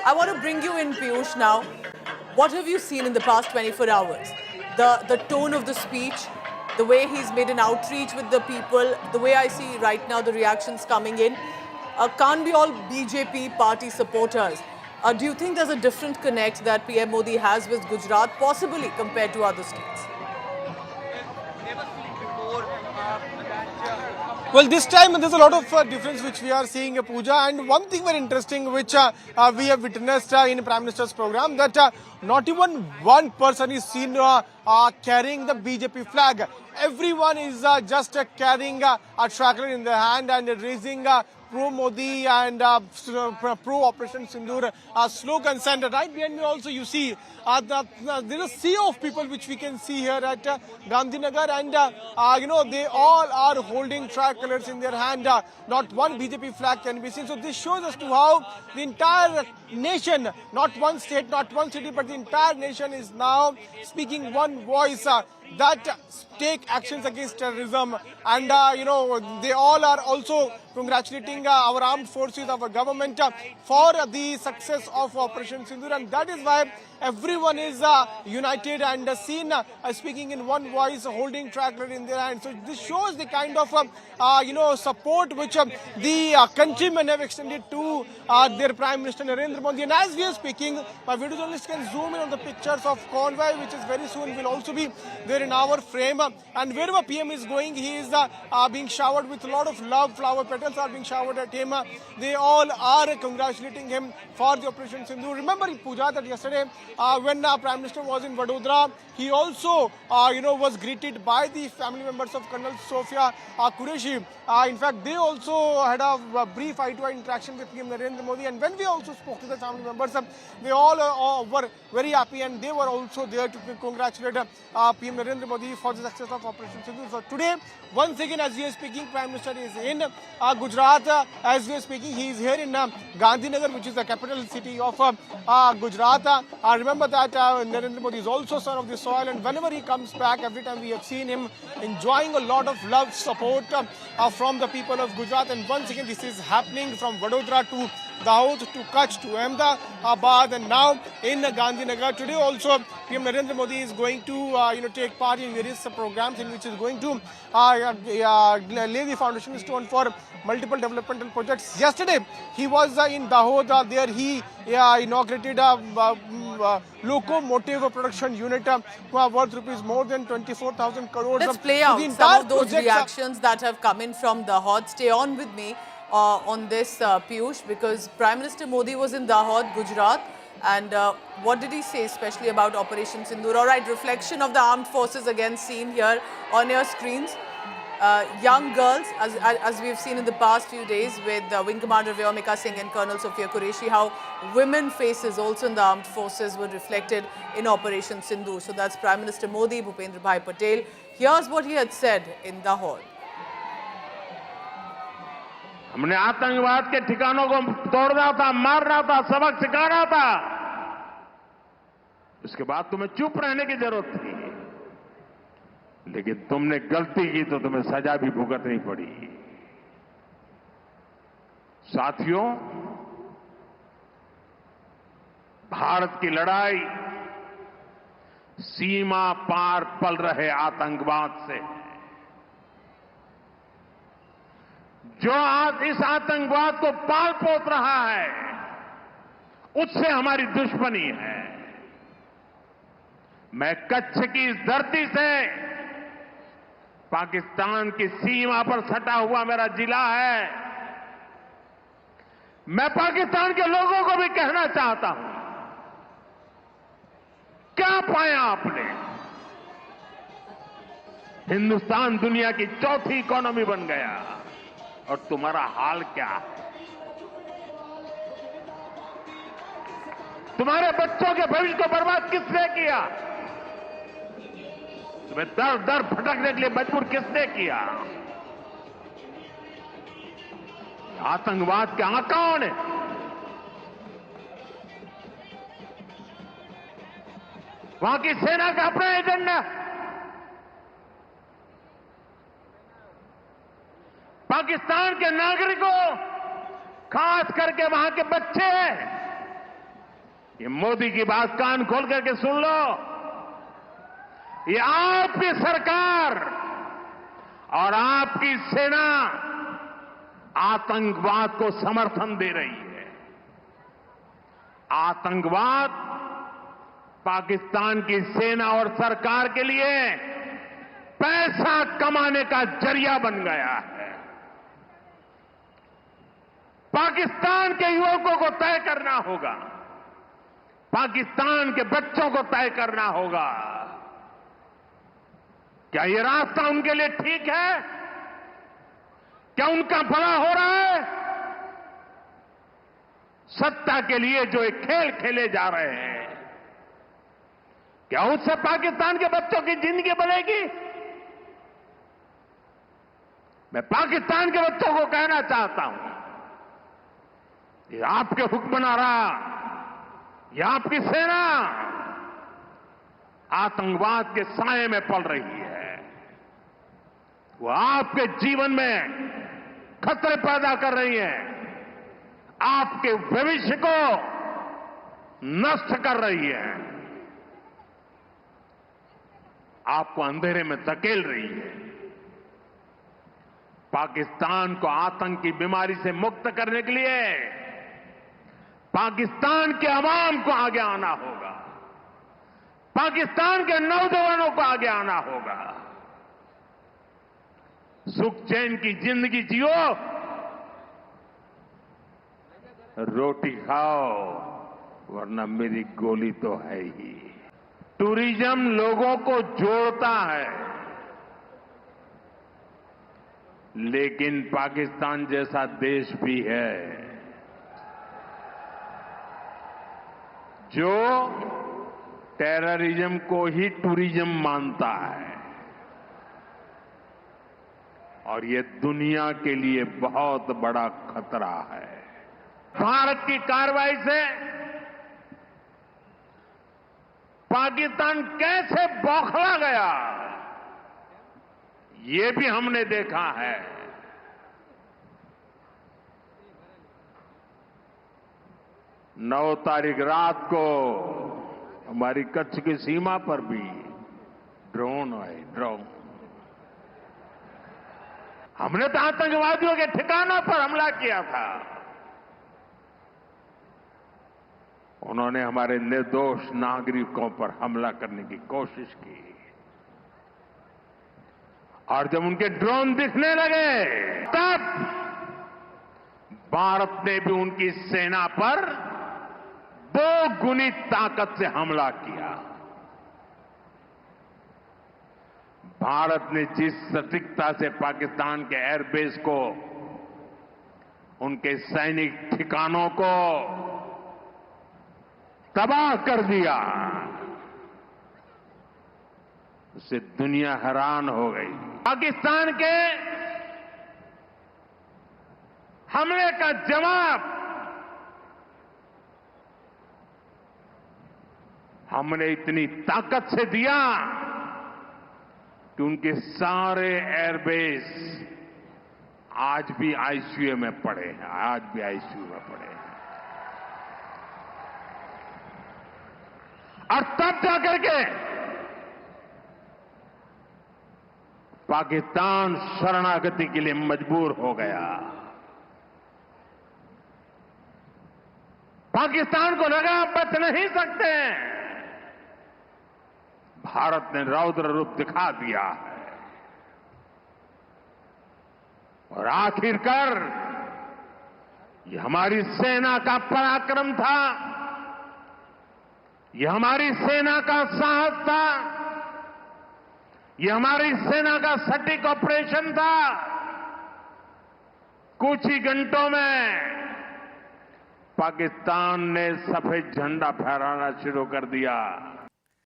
I want to bring you in, Piyush, now. What have you seen in the past 24 hours? The tone of the speech, the way he's made an outreach with the people, the way I see right now the reactions coming in. Can't be all BJP party supporters. Do you think there's a different connect that PM Modi has with Gujarat, possibly compared to other states? Well, this time there's a lot of difference which we are seeing, Pooja. And one thing very interesting which we have witnessed in Prime Minister's program, that not even one person is seen carrying the BJP flag. Everyone is just carrying a tracker in their hand and raising pro-Modi and pro-Operation Sindoor slogans. And right behind me also you see there is a sea of people which we can see here at Gandhinagar, and they all are holding tricolors in their hand. Not one BJP flag can be seen. So this shows us to how the entire nation, not one state, not one city, but the entire nation is now speaking one voice. That take actions against terrorism, and they all are also congratulating our armed forces, our government for the success of Operation Sindoor, and that is why everyone is united and seen speaking in one voice, holding tracker in their hands. So this shows the kind of support which the countrymen have extended to their Prime Minister Narendra Modi. And as we are speaking, my video journalist can zoom in on the pictures of convoy, which is very soon will also be there in our frame. And wherever PM is going, he is being showered with a lot of love. Flower petals are being showered at him. They all are congratulating him for the Operation Sindoor. Remember, Pooja, that yesterday when Prime Minister was in Vadodara, he also was greeted by the family members of Colonel Sofia Qureshi. In fact, they also had a brief eye-to-eye interaction with PM Narendra Modi. And when we also spoke to the family members, they all were very happy, and they were also there to congratulate PM Narendra Modi for the success of Operation Sindoor. So today, once again, as we are speaking, Prime Minister is in Gujarat. As we are speaking, he is here in Gandhinagar, which is the capital city of Gujarat. Remember that Narendra Modi is also son of the soil, and whenever he comes back, every time we have seen him enjoying a lot of love, support from the people of Gujarat. And once again, this is happening from Vadodara to Dahod to Kutch to Ahmedabad, and now in Gandhinagar. Today also PM Narendra Modi is going to take part in various programs in which is going to lay the foundation stone for multiple developmental projects. Yesterday he was in Dahod. There he inaugurated a locomotive production unit worth rupees more than 24,000 crores. Let's play out some of those reactions that have come in from Dahod. Stay on with me on this, Piyush, because Prime Minister Modi was in Dahod, Gujarat, and what did he say especially about Operation Sindoor? All right, reflection of the armed forces again seen here on your screens. Young girls, as we've seen in the past few days with Wing Commander Vyomika Singh and Colonel Sofia Qureshi, how women faces also in the armed forces were reflected in Operation Sindoor. So that's Prime Minister Modi, Bhupendra Bhai Patel. Here's what he had said in Dahod. हमने आतंकवाद के ठिकानों को तोड़ना था, मारना था, सबक सिखाना था। उसके बाद तुम्हें चुप रहने की जरूरत थी, लेकिन तुमने गलती की तो तुम्हें सजा भी भुगतनी पड़ी। साथियों, भारत की लड़ाई सीमा पार पल रहे आतंकवाद से, जो आज इस आतंकवाद को पाल पोस रहा है, उससे हमारी दुश्मनी है। मैं कच्छ की इस धरती से, पाकिस्तान की सीमा पर सटा हुआ मेरा जिला है, मैं पाकिस्तान के लोगों को भी कहना चाहता हूं, क्या पाया आपने? हिंदुस्तान दुनिया की चौथी इकोनॉमी बन गया, और तुम्हारा हाल क्या है? तुम्हारे बच्चों के भविष्य को बर्बाद किसने किया? तुम्हें दर दर भटकने के लिए मजबूर किसने किया? आतंकवाद के आकाओं ने। वहां की सेना का अपना एजेंडा, पाकिस्तान के नागरिकों, खास करके वहां के बच्चे ये मोदी की बात कान खोल करके सुन लो। ये आपकी सरकार और आपकी सेना आतंकवाद को समर्थन दे रही है। आतंकवाद पाकिस्तान की सेना और सरकार के लिए पैसा कमाने का जरिया बन गया है। पाकिस्तान के युवकों को तय करना होगा, पाकिस्तान के बच्चों को तय करना होगा, क्या ये रास्ता उनके लिए ठीक है? क्या उनका भला हो रहा है? सत्ता के लिए जो एक खेल खेले जा रहे हैं, क्या उससे पाकिस्तान के बच्चों की जिंदगी बनेगी? मैं पाकिस्तान के बच्चों को कहना चाहता हूं, ये आपके हुक्मनारा, ये आपकी सेना आतंकवाद के साए में पल रही है। वो आपके जीवन में खतरे पैदा कर रही है, आपके भविष्य को नष्ट कर रही है, आपको अंधेरे में धकेल रही है। पाकिस्तान को आतंक की बीमारी से मुक्त करने के लिए पाकिस्तान के अवाम को आगे आना होगा, पाकिस्तान के नौजवानों को आगे आना होगा। सुख चैन की जिंदगी जियो, रोटी खाओ, वरना मेरी गोली तो है ही। टूरिज्म लोगों को जोड़ता है, लेकिन पाकिस्तान जैसा देश भी है जो टेररिज्म को ही टूरिज्म मानता है, और ये दुनिया के लिए बहुत बड़ा खतरा है। भारत की कार्रवाई से पाकिस्तान कैसे बौखला गया, ये भी हमने देखा है। 9 तारीख रात को हमारी कच्छ की सीमा पर भी ड्रोन आए, ड्रोन। हमने तो आतंकवादियों के ठिकानों पर हमला किया था, उन्होंने हमारे निर्दोष नागरिकों पर हमला करने की कोशिश की, और जब उनके ड्रोन दिखने लगे तब भारत ने भी उनकी सेना पर 2 गुनी ताकत से हमला किया। भारत ने जिस सटीकता से पाकिस्तान के एयरबेस को, उनके सैनिक ठिकानों को तबाह कर दिया, उससे दुनिया हैरान हो गई। पाकिस्तान के हमले का जवाब हमने इतनी ताकत से दिया कि उनके सारे एयरबेस आज भी आईसीयू में पड़े हैं, आज भी आईसीयू में पड़े हैं। और तब जाकर के पाकिस्तान शरणागति के लिए मजबूर हो गया। पाकिस्तान को लगा बच नहीं सकते, भारत ने रौद्र रूप दिखा दिया है, और आखिरकार ये हमारी सेना का पराक्रम था, ये हमारी सेना का साहस था, ये हमारी सेना का सटीक ऑपरेशन था। कुछ ही घंटों में पाकिस्तान ने सफेद झंडा फहराना शुरू कर दिया।